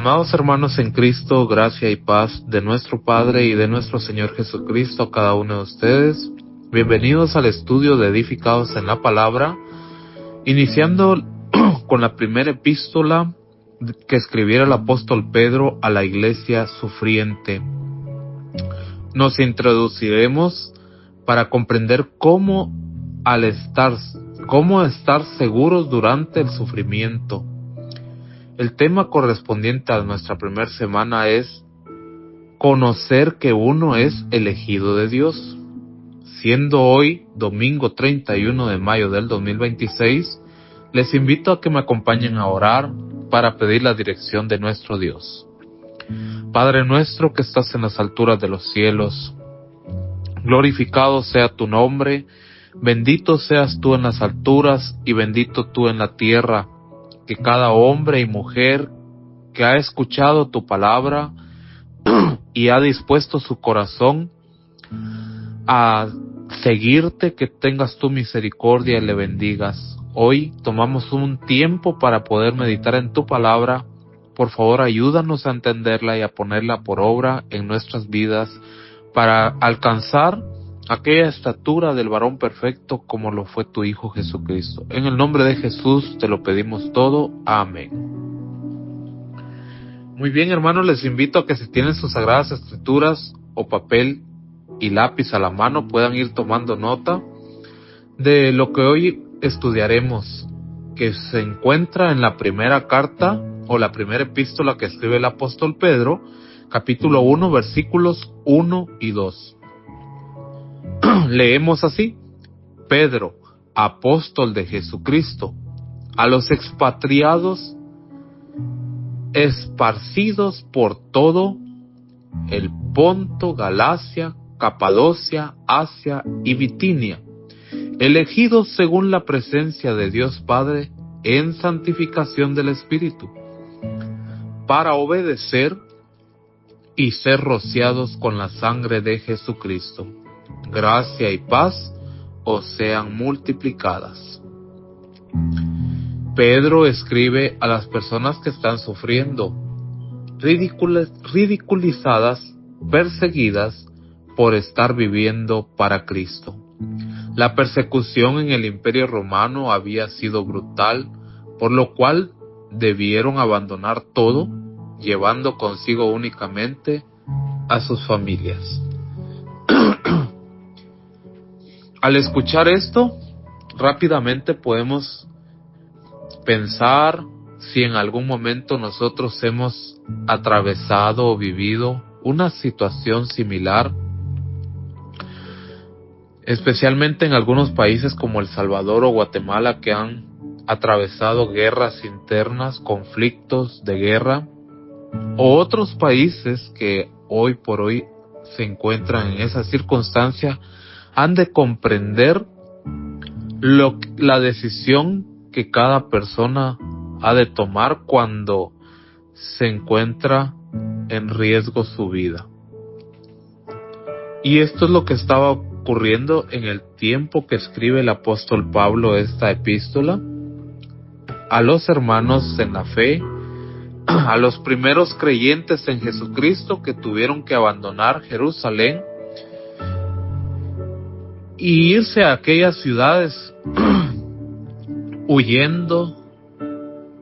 Amados hermanos en Cristo, gracia y paz de nuestro Padre y de nuestro Señor Jesucristo a cada uno de ustedes. Bienvenidos al estudio de Edificados en la Palabra, iniciando con la primera epístola que escribiera el apóstol Pedro a la iglesia sufriente. Nos introduciremos para comprender cómo estar seguros durante el sufrimiento. El tema correspondiente a nuestra primera semana es conocer que uno es elegido de Dios. Siendo hoy domingo 31 de mayo del 2026, les invito a que me acompañen a orar para pedir la dirección de nuestro Dios. Padre nuestro que estás en las alturas de los cielos, glorificado sea tu nombre, bendito seas tú en las alturas y bendito tú en la tierra. Que cada hombre y mujer que ha escuchado tu palabra y ha dispuesto su corazón a seguirte, que tengas tu misericordia y le bendigas. Hoy tomamos un tiempo para poder meditar en tu palabra. Por favor, ayúdanos a entenderla y a ponerla por obra en nuestras vidas para alcanzar aquella estatura del varón perfecto como lo fue tu Hijo Jesucristo. En el nombre de Jesús te lo pedimos todo. Amén. Muy bien, hermanos, les invito a que si tienen sus sagradas escrituras o papel y lápiz a la mano puedan ir tomando nota de lo que hoy estudiaremos, que se encuentra en la primera carta o la primera epístola que escribe el apóstol Pedro, capítulo 1, versículos 1 y 2. Leemos así: Pedro, apóstol de Jesucristo, a los expatriados esparcidos por todo el Ponto, Galacia, Capadocia, Asia y Bitinia, elegidos según la presencia de Dios Padre en santificación del Espíritu, para obedecer y ser rociados con la sangre de Jesucristo. Gracia y paz os sean multiplicadas. Pedro escribe a las personas que están sufriendo, ridiculizadas, perseguidas por estar viviendo para Cristo. La persecución en el Imperio Romano había sido brutal, por lo cual debieron abandonar todo, llevando consigo únicamente a sus familias. Al escuchar esto, rápidamente podemos pensar si en algún momento nosotros hemos atravesado o vivido una situación similar, especialmente en algunos países como El Salvador o Guatemala, que han atravesado guerras internas, conflictos de guerra, o otros países que hoy por hoy se encuentran en esa circunstancia. Han de comprender la decisión que cada persona ha de tomar cuando se encuentra en riesgo su vida. Y esto es lo que estaba ocurriendo en el tiempo que escribe el apóstol Pablo esta epístola a los hermanos en la fe, a los primeros creyentes en Jesucristo que tuvieron que abandonar Jerusalén y irse a aquellas ciudades huyendo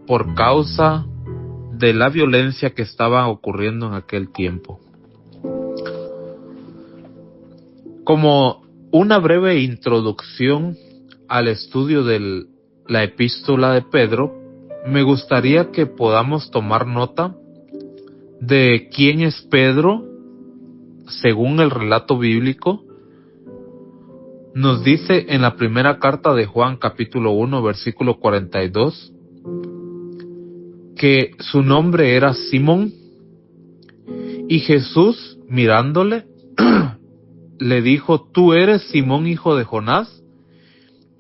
por causa de la violencia que estaba ocurriendo en aquel tiempo. Como una breve introducción al estudio de la epístola de Pedro, me gustaría que podamos tomar nota de quién es Pedro según el relato bíblico. Nos dice en la primera carta de Juan, capítulo 1, versículo 42, que su nombre era Simón, y Jesús, mirándole, le dijo: tú eres Simón, hijo de Jonás,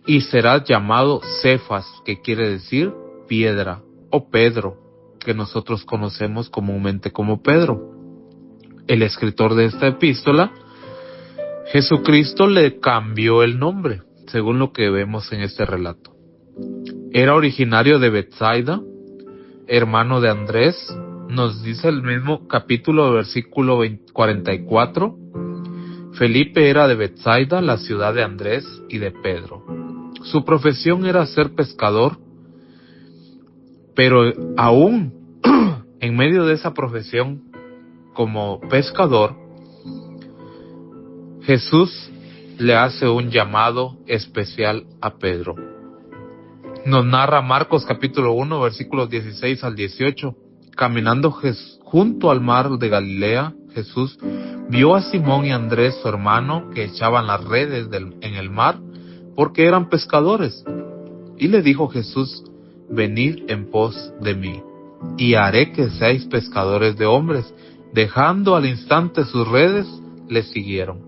y serás llamado Cefas, que quiere decir piedra, o Pedro, que nosotros conocemos comúnmente como Pedro. El escritor de esta epístola, Jesucristo, le cambió el nombre, según lo que vemos en este relato. Era originario de Betsaida, hermano de Andrés, nos dice el mismo capítulo, versículo 44, Felipe era de Betsaida, la ciudad de Andrés y de Pedro. Su profesión era ser pescador, pero aún en medio de esa profesión como pescador, Jesús le hace un llamado especial a Pedro. Nos narra Marcos capítulo 1, versículos 16 al 18. Caminando junto al mar de Galilea, Jesús vio a Simón y Andrés, su hermano, que echaban las redes en el mar, porque eran pescadores. Y le dijo Jesús: venid en pos de mí, y haré que seáis pescadores de hombres. Dejando al instante sus redes, le siguieron.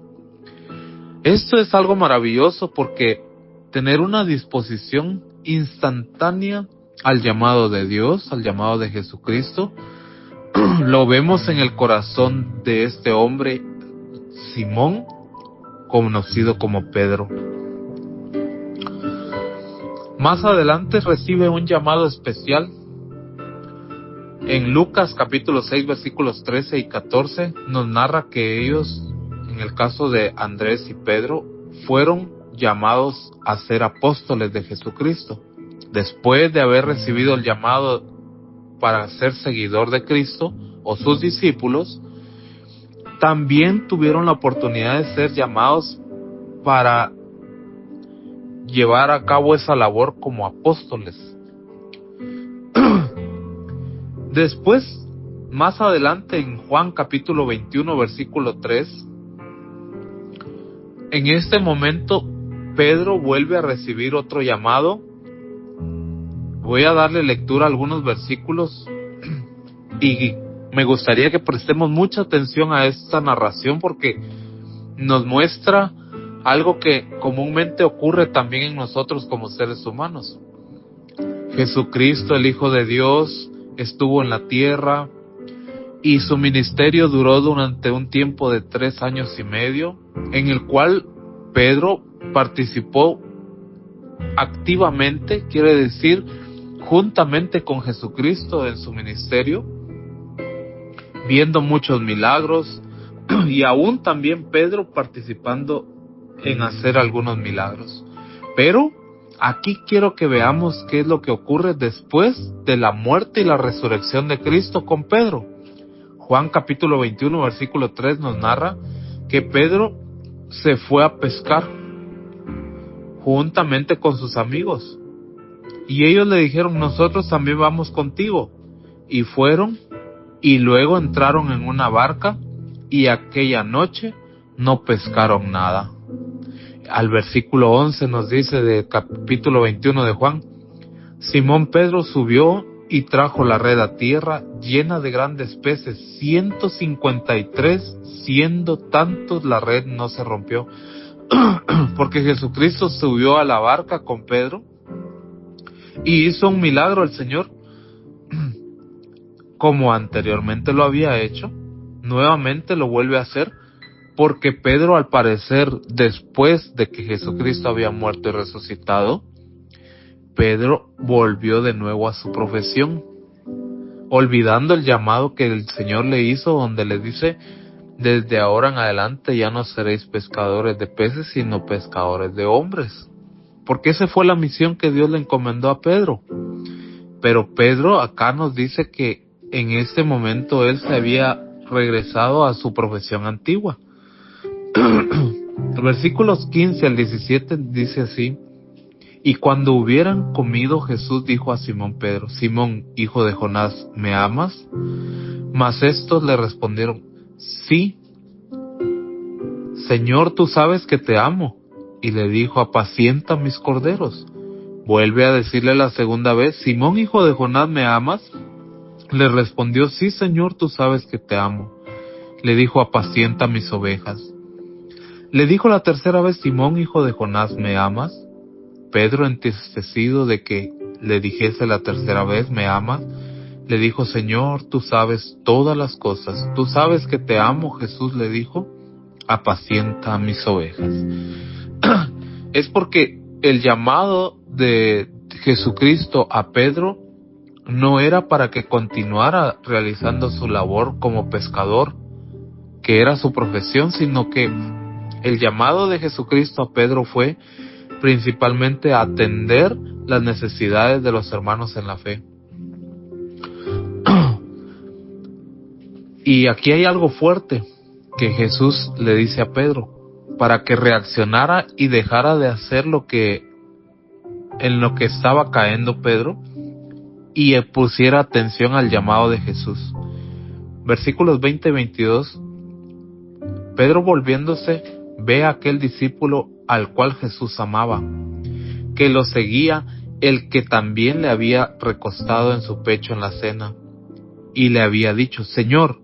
Esto es algo maravilloso, porque tener una disposición instantánea al llamado de Dios, al llamado de Jesucristo, lo vemos en el corazón de este hombre, Simón, conocido como Pedro. Más adelante recibe un llamado especial. En Lucas capítulo 6, versículos 13 y 14, nos narra que ellos, en el caso de Andrés y Pedro, fueron llamados a ser apóstoles de Jesucristo. Después de haber recibido el llamado para ser seguidor de Cristo o sus discípulos, también tuvieron la oportunidad de ser llamados para llevar a cabo esa labor como apóstoles. Después, más adelante en Juan capítulo 21, versículo 3, en este momento Pedro vuelve a recibir otro llamado. Voy a darle lectura a algunos versículos y me gustaría que prestemos mucha atención a esta narración, porque nos muestra algo que comúnmente ocurre también en nosotros como seres humanos. Jesucristo, el Hijo de Dios, estuvo en la tierra y su ministerio duró durante un tiempo de 3 años y medio, en el cual Pedro participó activamente, quiere decir, juntamente con Jesucristo en su ministerio, viendo muchos milagros, y aún también Pedro participando en hacer algunos milagros. Pero aquí quiero que veamos qué es lo que ocurre después de la muerte y la resurrección de Cristo con Pedro. Juan capítulo 21, versículo 3 nos narra que Pedro se fue a pescar juntamente con sus amigos. Y ellos le dijeron: nosotros también vamos contigo. Y fueron, y luego entraron en una barca, y aquella noche no pescaron nada. Al versículo 11 nos dice del capítulo 21 de Juan: Simón Pedro subió y trajo la red a tierra llena de grandes peces, 153, siendo tantos la red no se rompió. Porque Jesucristo subió a la barca con Pedro y hizo un milagro al Señor, como anteriormente lo había hecho, nuevamente lo vuelve a hacer, porque Pedro, al parecer, después de que Jesucristo había muerto y resucitado, Pedro volvió de nuevo a su profesión, olvidando el llamado que el Señor le hizo, donde le dice: desde ahora en adelante ya no seréis pescadores de peces, sino pescadores de hombres. Porque esa fue la misión que Dios le encomendó a Pedro. Pero Pedro acá nos dice que en este momento él se había regresado a su profesión antigua. Versículos 15 al 17 dice así: y cuando hubieran comido, Jesús dijo a Simón Pedro: Simón, hijo de Jonás, ¿me amas? Mas estos le respondieron: sí, Señor, tú sabes que te amo. Y le dijo: apacienta mis corderos. Vuelve a decirle la segunda vez: Simón, hijo de Jonás, ¿me amas? Le respondió: sí, Señor, tú sabes que te amo. Le dijo: apacienta mis ovejas. Le dijo la tercera vez: Simón, hijo de Jonás, ¿me amas? Pedro, entristecido de que le dijese la tercera vez: ¿me amas?, le dijo: Señor, tú sabes todas las cosas, tú sabes que te amo. Jesús le dijo: apacienta mis ovejas. Es porque el llamado de Jesucristo a Pedro no era para que continuara realizando su labor como pescador, que era su profesión, sino que el llamado de Jesucristo a Pedro fue principalmente a atender las necesidades de los hermanos en la fe. Y aquí hay algo fuerte que Jesús le dice a Pedro, para que reaccionara y dejara de hacer en lo que estaba cayendo Pedro, y pusiera atención al llamado de Jesús. Versículos 20 y 22. Pedro, volviéndose, ve a aquel discípulo al cual Jesús amaba, que lo seguía, el que también le había recostado en su pecho en la cena, y le había dicho: Señor,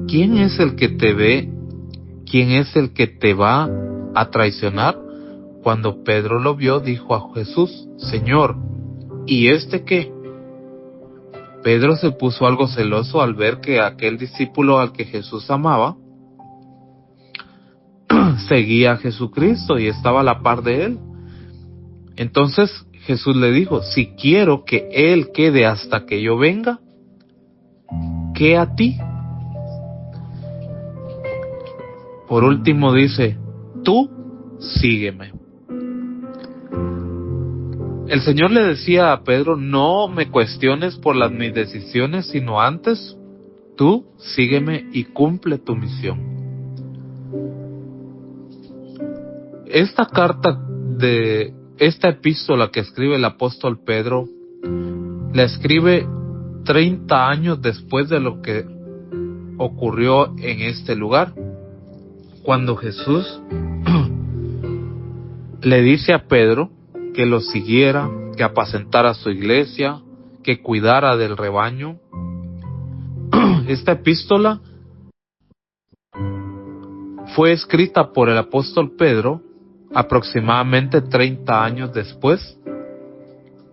¿quién es el que te ve? ¿Quién es el que te va a traicionar? Cuando Pedro lo vio, dijo a Jesús: Señor, ¿y este qué? Pedro se puso algo celoso al ver que aquel discípulo al que Jesús amaba seguía a Jesucristo y estaba a la par de él. Entonces Jesús le dijo: si quiero que él quede hasta que yo venga, ¿qué a ti? Por último dice: tú sígueme. El Señor le decía a Pedro: no me cuestiones por mis decisiones, sino antes, tú sígueme y cumple tu misión. Esta carta esta epístola que escribe el apóstol Pedro, la escribe 30 años después de lo que ocurrió en este lugar, cuando Jesús le dice a Pedro que lo siguiera, que apacentara su iglesia, que cuidara del rebaño. Esta epístola fue escrita por el apóstol Pedro aproximadamente 30 años después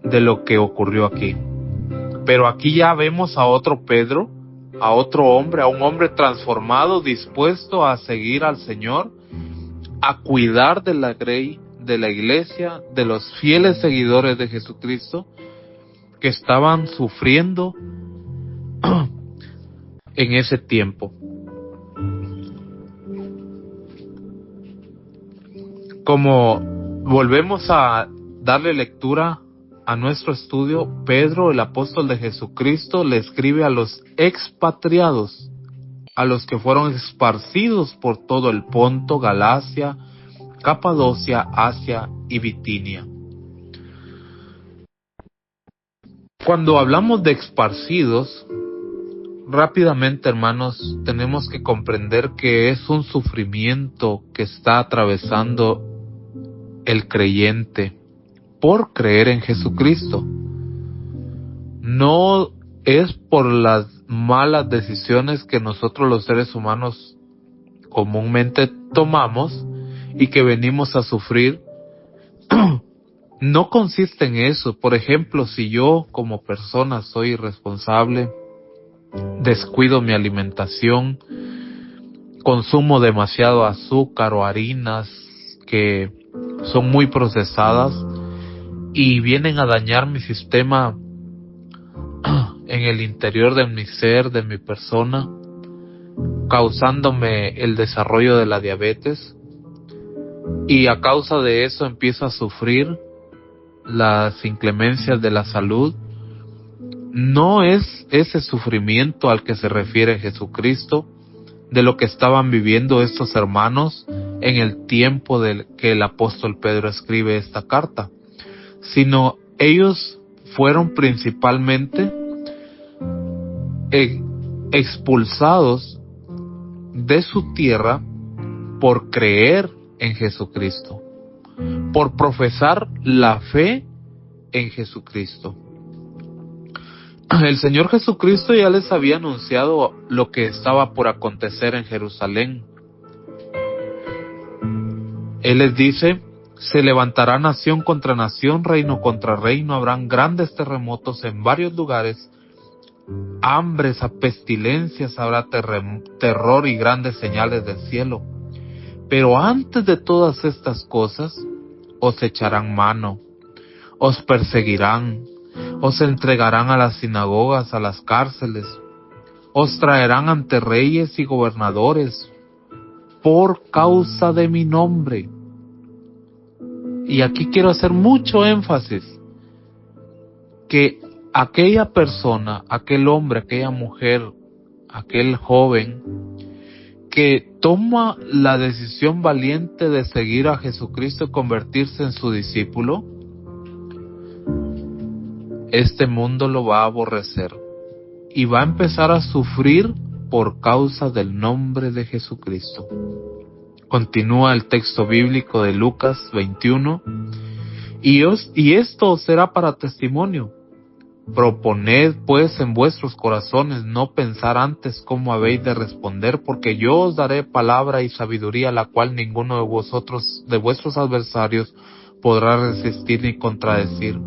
de lo que ocurrió aquí. Pero aquí ya vemos a otro Pedro, a otro hombre, a un hombre transformado, dispuesto a seguir al Señor, a cuidar de la grey, de la iglesia, de los fieles seguidores de Jesucristo que estaban sufriendo en ese tiempo. Como volvemos a darle lectura a nuestro estudio, Pedro, el apóstol de Jesucristo, le escribe a los expatriados, a los que fueron esparcidos por todo el Ponto, Galacia, Capadocia, Asia y Bitinia. Cuando hablamos de esparcidos, rápidamente, hermanos, tenemos que comprender que es un sufrimiento que está atravesando el creyente por creer en Jesucristo. No es por las malas decisiones que nosotros los seres humanos comúnmente tomamos y que venimos a sufrir. No consiste en eso. Por ejemplo, si yo como persona soy irresponsable, descuido mi alimentación, consumo demasiado azúcar o harinas que son muy procesadas y vienen a dañar mi sistema en el interior de mi ser, de mi persona, causándome el desarrollo de la diabetes, y a causa de eso empiezo a sufrir las inclemencias de la salud. No es ese sufrimiento al que se refiere Jesucristo, de lo que estaban viviendo estos hermanos en el tiempo que el apóstol Pedro escribe esta carta, sino ellos fueron principalmente expulsados de su tierra por creer en Jesucristo, por profesar la fe en Jesucristo. El Señor Jesucristo ya les había anunciado lo que estaba por acontecer en Jerusalén. Él les dice: se levantará nación contra nación, reino contra reino, habrán grandes terremotos en varios lugares, hambres, a pestilencias, habrá terror y grandes señales del cielo. Pero antes de todas estas cosas, os echarán mano, os perseguirán, Os entregarán a las sinagogas, a las cárceles. Os traerán ante reyes y gobernadores por causa de mi nombre. Y aquí quiero hacer mucho énfasis que aquella persona, aquel hombre, aquella mujer, aquel joven que toma la decisión valiente de seguir a Jesucristo y convertirse en su discípulo, este mundo lo va a aborrecer y va a empezar a sufrir por causa del nombre de Jesucristo. Continúa el texto bíblico de Lucas 21. Y esto os será para testimonio. Proponed pues en vuestros corazones no pensar antes cómo habéis de responder, porque yo os daré palabra y sabiduría, la cual ninguno de vosotros, de vuestros adversarios, podrá resistir ni contradecir.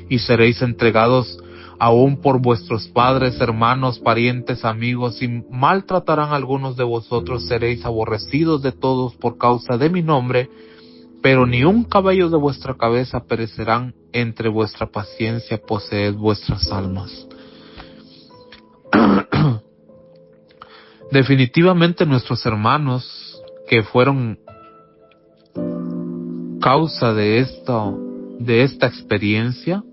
Y seréis entregados aún por vuestros padres, hermanos, parientes, amigos, y maltratarán a algunos de vosotros. Seréis aborrecidos de todos por causa de mi nombre, pero ni un cabello de vuestra cabeza perecerán. Entre vuestra paciencia poseed vuestras almas. Definitivamente nuestros hermanos que fueron causa de esta experiencia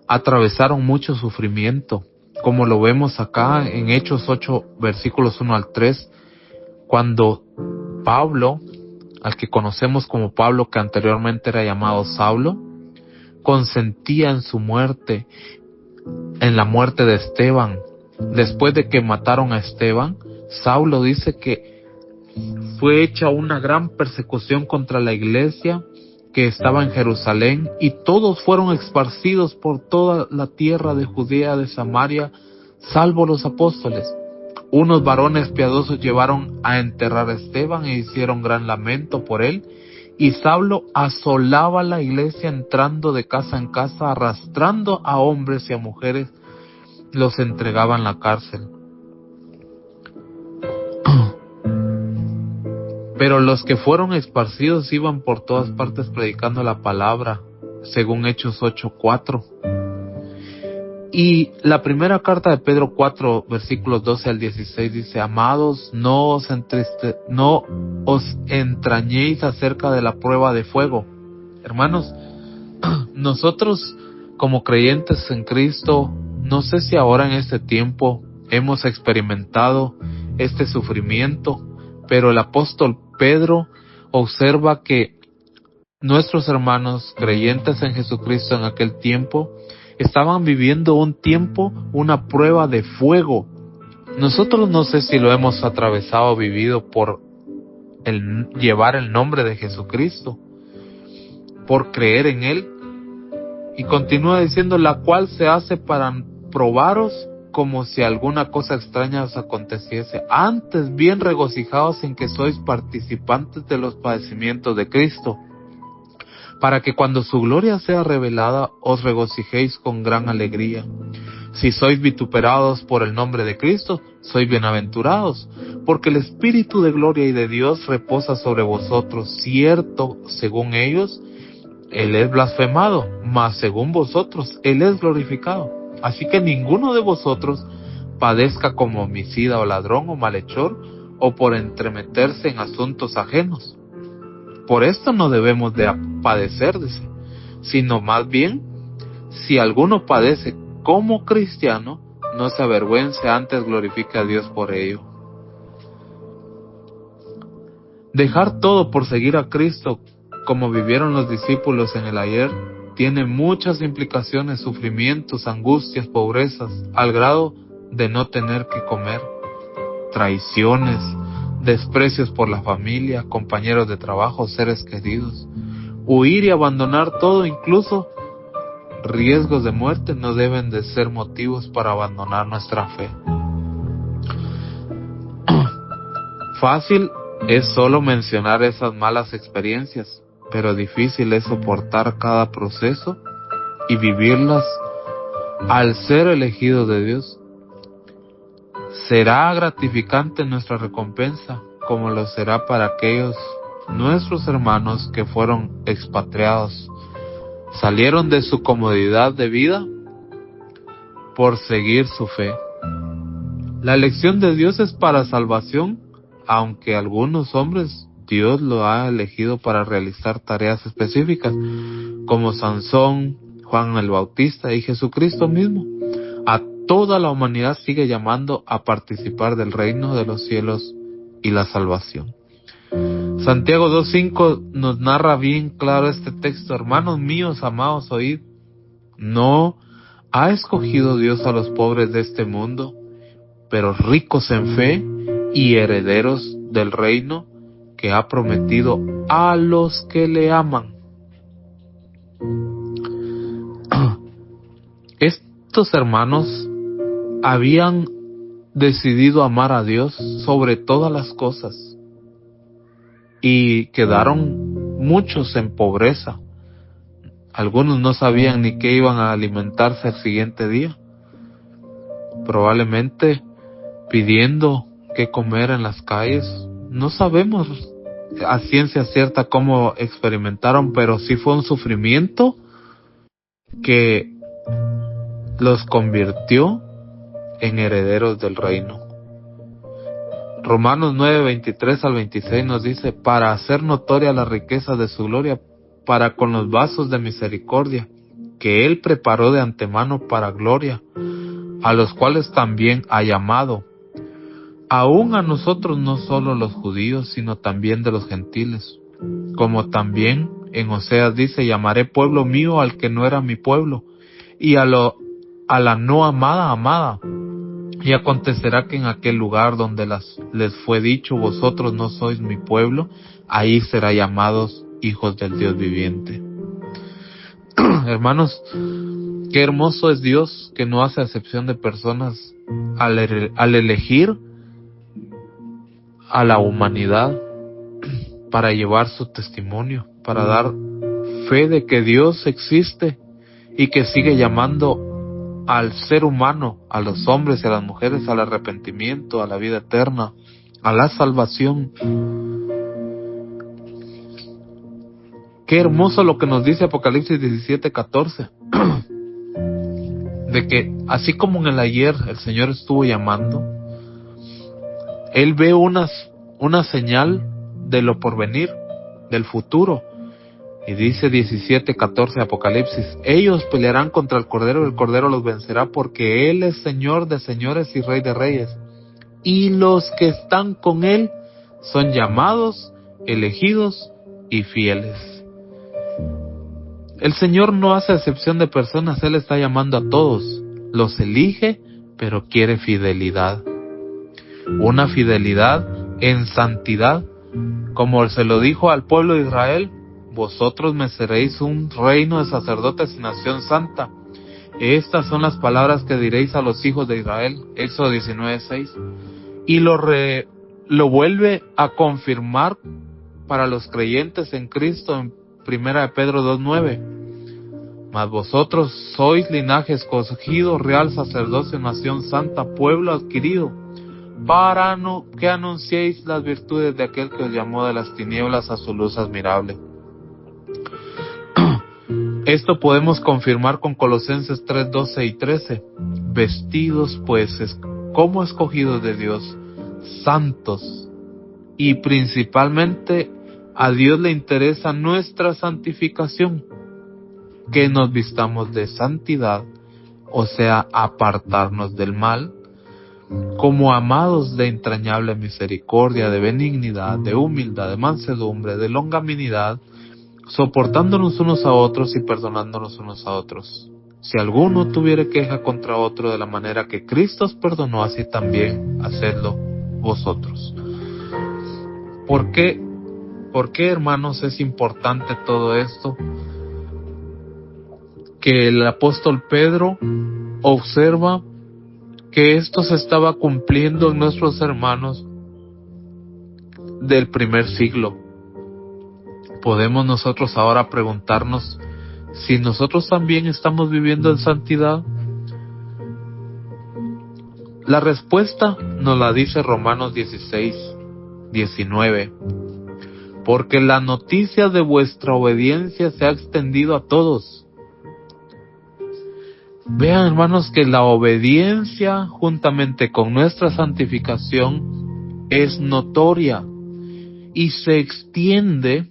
atravesaron mucho sufrimiento, como lo vemos acá en Hechos 8, versículos 1 al 3, cuando Pablo, al que conocemos como Pablo, que anteriormente era llamado Saulo, consentía en su muerte, en la muerte de Esteban. Después de que mataron a Esteban, Saulo dice que fue hecha una gran persecución contra la iglesia que estaba en Jerusalén, y todos fueron esparcidos por toda la tierra de Judea, de Samaria, salvo los apóstoles. Unos varones piadosos llevaron a enterrar a Esteban e hicieron gran lamento por él, y Saulo asolaba la iglesia entrando de casa en casa, arrastrando a hombres y a mujeres, los entregaba en la cárcel. Pero los que fueron esparcidos iban por todas partes predicando la palabra, según Hechos 8:4. Y la primera carta de Pedro 4, versículos 12 al 16 dice: Amados, no os entrañéis acerca de la prueba de fuego. Hermanos, nosotros como creyentes en Cristo, no sé si ahora en este tiempo hemos experimentado este sufrimiento, pero el apóstol Pedro observa que nuestros hermanos creyentes en Jesucristo en aquel tiempo estaban viviendo una prueba de fuego. Nosotros no sé si lo hemos atravesado, vivido por el llevar el nombre de Jesucristo, por creer en Él. Y continúa diciendo: la cual se hace para probaros, como si alguna cosa extraña os aconteciese. Antes bien regocijaos en que sois participantes de los padecimientos de Cristo, para que cuando su gloria sea revelada os regocijéis con gran alegría. Si sois vituperados por el nombre de Cristo, sois bienaventurados, porque el Espíritu de gloria y de Dios reposa sobre vosotros. Cierto, según ellos, Él es blasfemado, mas según vosotros, Él es glorificado. Así que ninguno de vosotros padezca como homicida o ladrón o malhechor, o por entremeterse en asuntos ajenos. Por esto no debemos de padecer, dice, sino más bien, si alguno padece como cristiano, no se avergüence, antes glorifique a Dios por ello. Dejar todo por seguir a Cristo, como vivieron los discípulos en el ayer, tiene muchas implicaciones: sufrimientos, angustias, pobrezas, al grado de no tener que comer, traiciones, desprecios por la familia, compañeros de trabajo, seres queridos. Huir y abandonar todo, incluso riesgos de muerte, no deben de ser motivos para abandonar nuestra fe. Fácil es solo mencionar esas malas experiencias, pero difícil es soportar cada proceso y vivirlas al ser elegido de Dios. Será gratificante nuestra recompensa, como lo será para aquellos nuestros hermanos que fueron expatriados. Salieron de su comodidad de vida por seguir su fe. La elección de Dios es para salvación, aunque algunos hombres Dios lo ha elegido para realizar tareas específicas, como Sansón, Juan el Bautista y Jesucristo mismo. A toda la humanidad sigue llamando a participar del reino de los cielos y la salvación. Santiago 2:5 nos narra bien claro este texto. Hermanos míos, amados, oíd. No ha escogido Dios a los pobres de este mundo, pero ricos en fe y herederos del reino que ha prometido a los que le aman. Estos hermanos habían decidido amar a Dios sobre todas las cosas y quedaron muchos en pobreza. Algunos no sabían ni qué iban a alimentarse el siguiente día, probablemente pidiendo qué comer en las calles. No sabemos a ciencia cierta cómo experimentaron, pero sí fue un sufrimiento que los convirtió en herederos del reino. Romanos 9:23 al 26 nos dice: para hacer notoria la riqueza de su gloria, para con los vasos de misericordia, que Él preparó de antemano para gloria, a los cuales también ha llamado, aún a nosotros, no solo los judíos, sino también de los gentiles. Como también en Oseas dice: llamaré pueblo mío al que no era mi pueblo, y a la no amada, amada. Y acontecerá que en aquel lugar donde les fue dicho: vosotros no sois mi pueblo, ahí será llamados hijos del Dios viviente. Hermanos, qué hermoso es Dios, que no hace acepción de personas al elegir a la humanidad para llevar su testimonio, para dar fe de que Dios existe y que sigue llamando al ser humano, a los hombres y a las mujeres, al arrepentimiento, a la vida eterna, a la salvación. Qué hermoso lo que nos dice Apocalipsis 17:14, de que así como en el ayer el Señor estuvo llamando, Él ve una señal de lo porvenir, del futuro. Y dice 17:14 Apocalipsis: ellos pelearán contra el Cordero y el Cordero los vencerá, porque Él es Señor de señores y Rey de reyes. Y los que están con Él son llamados, elegidos y fieles. El Señor no hace excepción de personas, Él está llamando a todos. Los elige, pero quiere fidelidad. Una fidelidad en santidad, como se lo dijo al pueblo de Israel: vosotros me seréis un reino de sacerdotes y nación santa. Estas son las palabras que diréis a los hijos de Israel. Éxodo 19:6. Y lo vuelve a confirmar para los creyentes en Cristo en 1 Pedro 2:9. Mas vosotros sois linaje escogido, real sacerdocio, nación santa, pueblo adquirido, para que anunciéis las virtudes de aquel que os llamó de las tinieblas a su luz admirable. Esto podemos confirmar con Colosenses 3:12 y 13. Vestidos pues como escogidos de Dios, santos, y principalmente a Dios le interesa nuestra santificación, que nos vistamos de santidad, o sea, apartarnos del mal, como amados de entrañable misericordia, de benignidad, de humildad, de mansedumbre, de longanimidad, soportándonos unos a otros y perdonándonos unos a otros. Si alguno tuviere queja contra otro, de la manera que Cristo os perdonó, así también hacedlo vosotros. ¿Por qué, hermanos, es importante todo esto? Que el apóstol Pedro observa que esto se estaba cumpliendo en nuestros hermanos del primer siglo. Podemos nosotros ahora preguntarnos si nosotros también estamos viviendo en santidad. La respuesta nos la dice Romanos 16:19. Porque la noticia de vuestra obediencia se ha extendido a todos, Vean, hermanos, que la obediencia juntamente con nuestra santificación es notoria y se extiende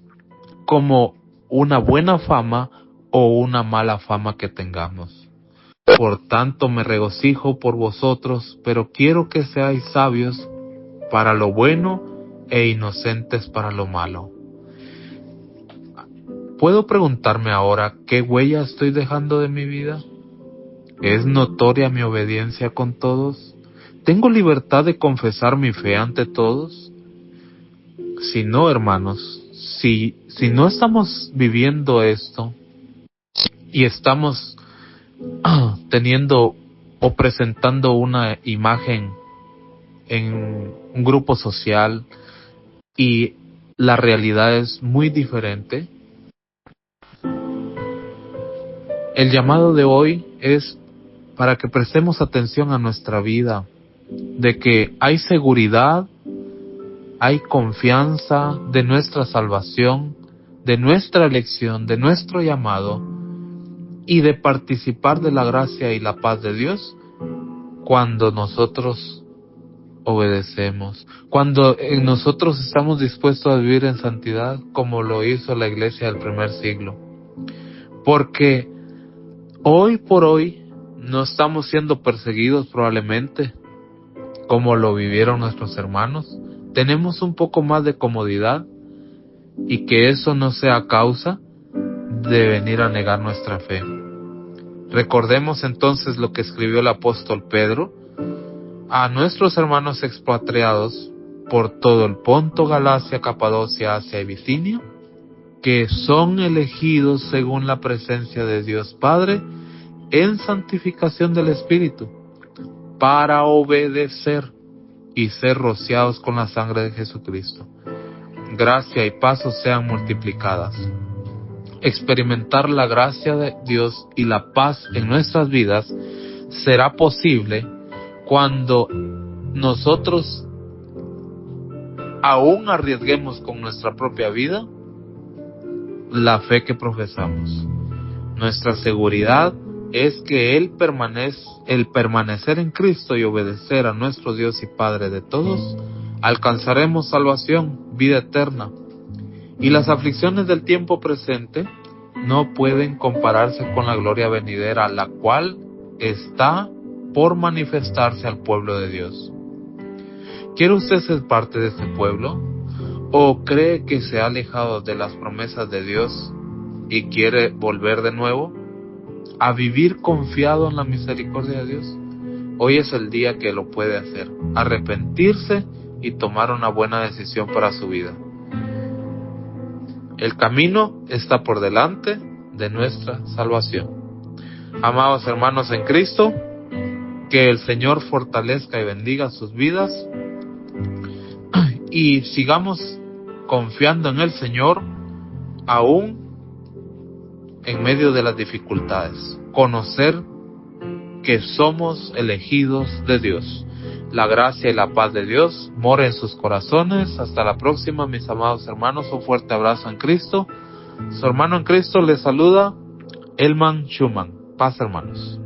como una buena fama o una mala fama que tengamos. Por tanto me regocijo por vosotros, pero quiero que seáis sabios para lo bueno e inocentes para lo malo. ¿Puedo preguntarme ahora qué huella estoy dejando de mi vida? ¿Es notoria mi obediencia con todos? ¿Tengo libertad de confesar mi fe ante todos? Si no, hermanos, si no estamos viviendo esto y estamos teniendo o presentando una imagen en un grupo social y la realidad es muy diferente, el llamado de hoy es para que prestemos atención a nuestra vida, de que hay seguridad, hay confianza de nuestra salvación, de nuestra elección, de nuestro llamado y de participar de la gracia y la paz de Dios cuando nosotros obedecemos, cuando nosotros estamos dispuestos a vivir en santidad como lo hizo la iglesia del primer siglo. Porque hoy por hoy no estamos siendo perseguidos probablemente como lo vivieron nuestros hermanos. Tenemos un poco más de comodidad y que eso no sea causa de venir a negar nuestra fe. Recordemos entonces lo que escribió el apóstol Pedro a nuestros hermanos expatriados por todo el Ponto, Galacia, Capadocia, Asia y Bitinia, que son elegidos según la presencia de Dios Padre en santificación del Espíritu, para obedecer y ser rociados con la sangre de Jesucristo. Gracia y paz os sean multiplicadas. Experimentar la gracia de Dios y la paz en nuestras vidas será posible cuando nosotros aún arriesguemos con nuestra propia vida la fe que profesamos. Nuestra seguridad es que el permanecer en Cristo y obedecer a nuestro Dios y Padre de todos, alcanzaremos salvación, vida eterna. Y las aflicciones del tiempo presente no pueden compararse con la gloria venidera, la cual está por manifestarse al pueblo de Dios. ¿Quiere usted ser parte de este pueblo? ¿O cree que se ha alejado de las promesas de Dios y quiere volver de nuevo a vivir confiado en la misericordia de Dios? Hoy es el día que lo puede hacer, arrepentirse y tomar una buena decisión para su vida. El camino está por delante de nuestra salvación. Amados hermanos en Cristo, que el Señor fortalezca y bendiga sus vidas y sigamos confiando en el Señor aún en medio de las dificultades. Conocer que somos elegidos de Dios. La gracia y la paz de Dios mora en sus corazones. Hasta la próxima, mis amados hermanos. Un fuerte abrazo en Cristo. Su hermano en Cristo les saluda, Elman Schumann. Paz, hermanos.